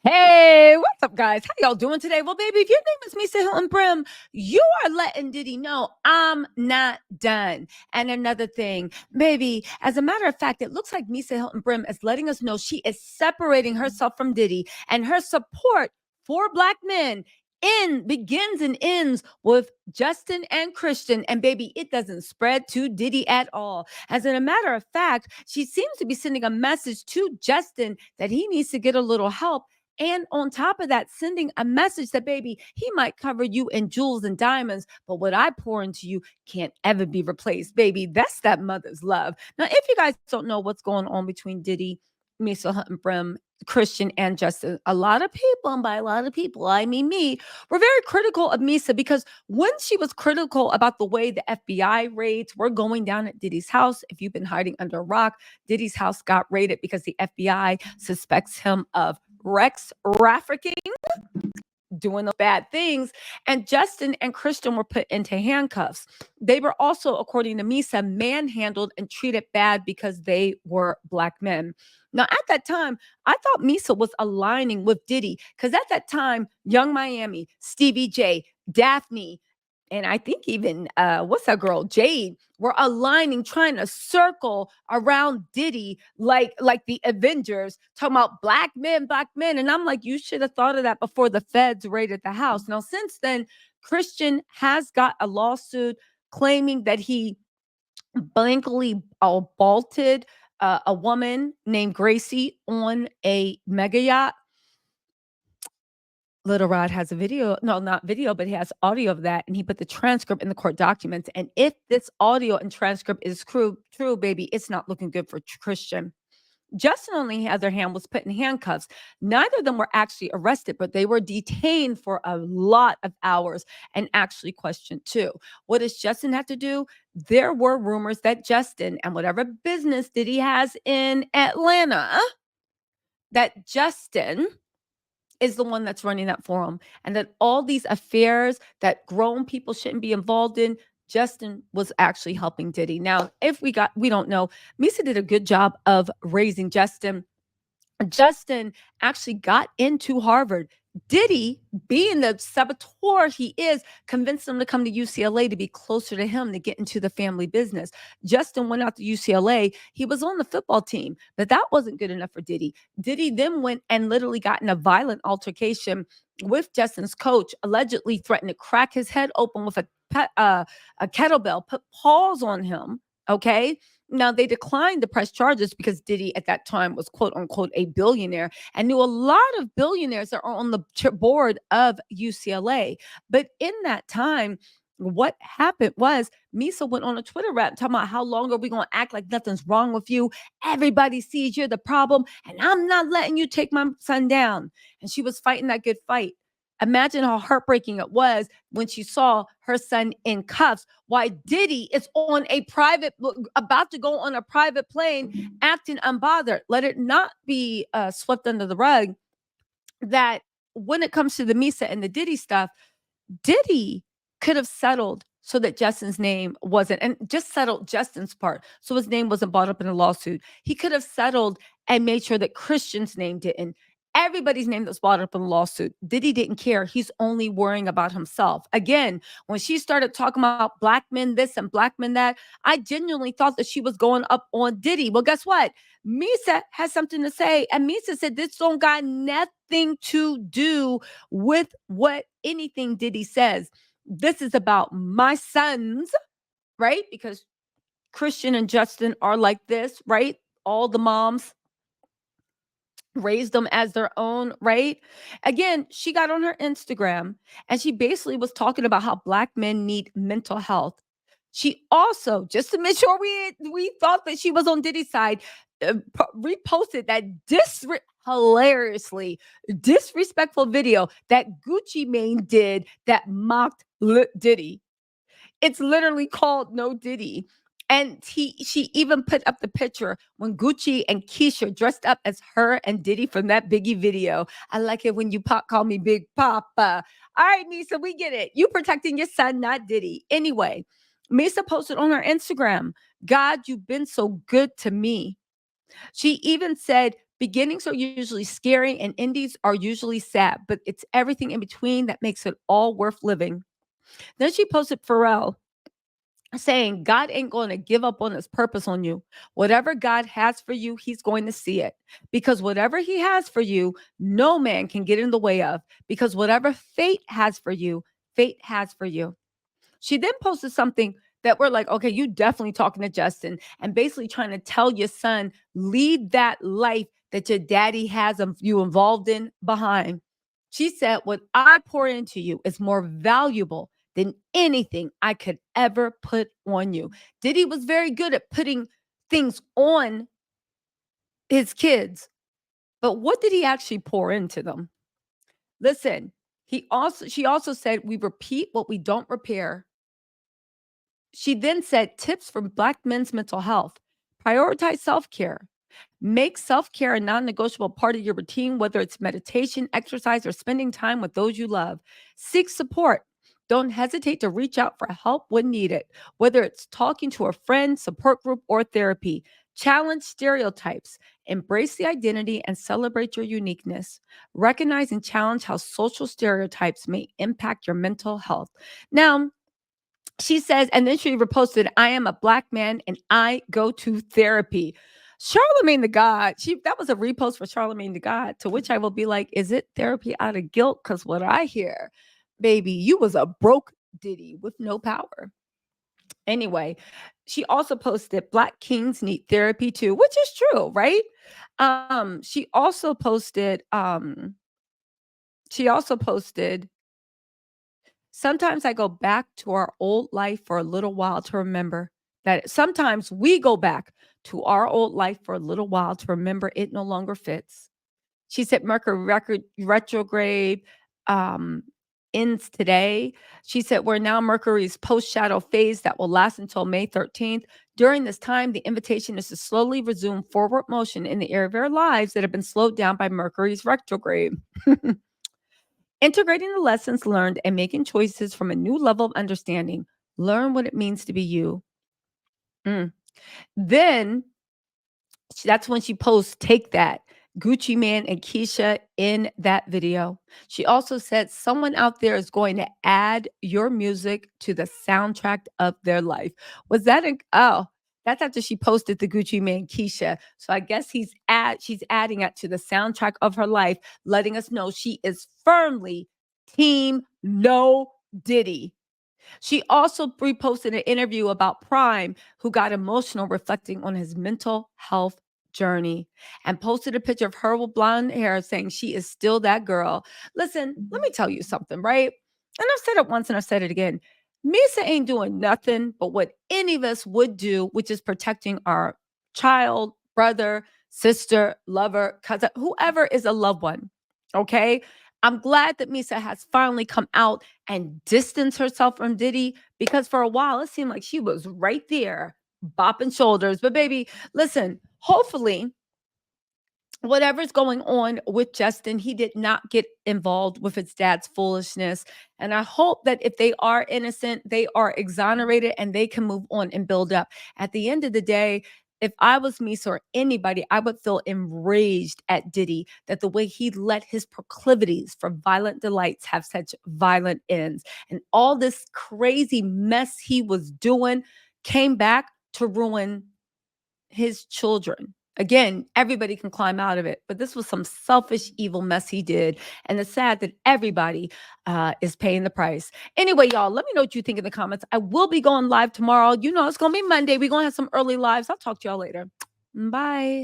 Hey, what's up, guys? How y'all doing today? Well, baby, if your name is Misa Hylton Brim, you are letting Diddy know I'm not done. And another thing, baby, as a matter of fact, it looks like Misa Hylton Brim is letting us know she is separating herself from Diddy, and her support for Black men begins and ends with Justin and Christian. And baby, it doesn't spread to Diddy at all. As a matter of fact, she seems to be sending a message to Justin that he needs to get a little help, and on top of that, sending a message that, baby, he might cover you in jewels and diamonds, but what I pour into you can't ever be replaced, baby. That's that mother's love. Now, if you guys don't know what's going on between Diddy, Misa Hylton Brim, Christian, and Justin, a lot of people, and by a lot of people, I mean me, were very critical of Misa because when she was critical about the way the FBI raids were going down at Diddy's house, if you've been hiding under a rock, Diddy's house got raided because the FBI suspects him of Rex trafficking, doing the bad things, and Justin and Christian were put into handcuffs. They were also, according to Misa, manhandled and treated bad because they were Black men. Now, at that time, I thought Misa was aligning with Diddy because at that time, Young Miami, Stevie J, Daphne, and I think even what's that girl, Jade, were aligning, trying to circle around Diddy like the Avengers, talking about black men, black men. And I'm like, you should have thought of that before the feds raided the house. Now, since then, Christian has got a lawsuit claiming that he blankly assaulted a woman named Gracie on a mega yacht. Little Rod has a video, no, not video, but he has audio of that, and he put the transcript in the court documents. And if this audio and transcript is true, baby, it's not looking good for Christian. Justin, on the other hand, was put in handcuffs. Neither of them were actually arrested, but they were detained for a lot of hours and actually questioned too. What does Justin have to do? There were rumors that Justin, and whatever business that he has in Atlanta, that Justin is the one that's running that for him, and that all these affairs that grown people shouldn't be involved in, Justin was actually helping Diddy. Now, if we don't know, Misa did a good job of raising Justin. Justin actually got into Harvard. Diddy, being the saboteur he is, convinced him to come to UCLA to be closer to him to get into the family business. Justin went out to UCLA. He was on the football team, but that wasn't good enough for Diddy. Diddy then went and literally got in a violent altercation with Justin's coach, allegedly threatened to crack his head open with a kettlebell, put paws on him. Okay. Now, they declined to press charges because Diddy at that time was, quote unquote, a billionaire and knew a lot of billionaires that are on the board of UCLA. But in that time, what happened was Misa went on a Twitter rant talking about how long are we going to act like nothing's wrong with you? Everybody sees you're the problem, and I'm not letting you take my son down. And she was fighting that good fight. Imagine how heartbreaking it was when she saw her son in cuffs. Why Diddy is on a private, about to go on a private plane, acting unbothered. Let it not be swept under the rug that when it comes to the Misa and the Diddy stuff, Diddy could have settled so that Justin's name wasn't, and just settled Justin's part so his name wasn't brought up in a lawsuit. He could have settled and made sure that Christian's name didn't. Everybody's name that's brought up in a lawsuit. Diddy didn't care. He's only worrying about himself. Again, when she started talking about black men this and black men that, I genuinely thought that she was going up on Diddy. Well, guess what? Misa has something to say. And Misa said this don't got nothing to do with what anything Diddy says. This is about my sons, right? Because Christian and Justin are like this, right? All the moms raised them as their own, right? Again, she got on her Instagram and she basically was talking about how black men need mental health. She also, just to make sure we thought that she was on Diddy's side, reposted that hilariously disrespectful video that Gucci Mane did that mocked Diddy. It's literally called No Diddy. And she even put up the picture when Gucci and Keisha dressed up as her and Diddy from that Biggie video. I like it when you call me Big Papa. All right, Misa, we get it. You protecting your son, not Diddy. Anyway, Misa posted on her Instagram, God, you've been so good to me. She even said, Beginnings are usually scary and endings are usually sad, but it's everything in between that makes it all worth living. Then she posted Pharrell saying, God ain't going to give up on his purpose on you. Whatever God has for you, he's going to see it. Because whatever he has for you, no man can get in the way of. Because whatever fate has for you, fate has for you. She then posted something that we're like, okay, you definitely talking to Justin and basically trying to tell your son, lead that life that your daddy has you involved in behind. She said, what I pour into you is more valuable than anything I could ever put on you. Diddy was very good at putting things on his kids, but what did he actually pour into them? Listen, she also said, we repeat what we don't repair. She then said tips for Black men's mental health. Prioritize self care. Make self care a non negotiable part of your routine, whether it's meditation, exercise, or spending time with those you love. Seek support. Don't hesitate to reach out for help when needed, whether it's talking to a friend, support group, or therapy. Challenge stereotypes. Embrace the identity and celebrate your uniqueness. Recognize and challenge how social stereotypes may impact your mental health. Now, she says, and then she reposted, I am a Black man and I go to therapy. Charlemagne the God, that was a repost for Charlemagne the God, to which I will be like, is it therapy out of guilt? Because what I hear, baby, you was a broke Diddy with no power. Anyway, she also posted Black kings need therapy too, which is true, right? She also posted, sometimes I go back to our old life for a little while to remember that sometimes we go back to our old life for a little while to remember it no longer fits. She said Mercury retrograde ends today. She said we're now Mercury's post-shadow phase that will last until May 13th. During this time, the invitation is to slowly resume forward motion in the area of our lives that have been slowed down by Mercury's retrograde. Integrating the lessons learned and making choices from a new level of understanding. Learn what it means to be you. Then that's when she posts Take That, Gucci Man and Keisha in that video. She also said someone out there is going to add your music to the soundtrack of their life. Was that that's after she posted the Gucci Man Keisha. So I guess she's adding it to the soundtrack of her life, letting us know she is firmly team no Diddy. She also reposted an interview about Prime, who got emotional reflecting on his mental health journey, and posted a picture of her with blonde hair saying she is still that girl. Listen, let me tell you something, right? And I've said it once and I've said it again. Misa ain't doing nothing but what any of us would do, which is protecting our child, brother, sister, lover, cousin, whoever is a loved one. Okay. I'm glad that Misa has finally come out and distanced herself from Diddy, because for a while it seemed like she was right there bopping shoulders. But baby, listen, hopefully whatever's going on with Justin, he did not get involved with his dad's foolishness. And I hope that if they are innocent, they are exonerated and they can move on and build up. At the end of the day, if I was Misa or anybody, I would feel enraged at Diddy that the way he let his proclivities for violent delights have such violent ends. And all this crazy mess he was doing came back to ruin his children. Again, everybody can climb out of it, but this was some selfish, evil mess he did. And it's sad that everybody is paying the price. Anyway, y'all, let me know what you think in the comments. I will be going live tomorrow. You know, it's going to be Monday. We're going to have some early lives. I'll talk to y'all later. Bye.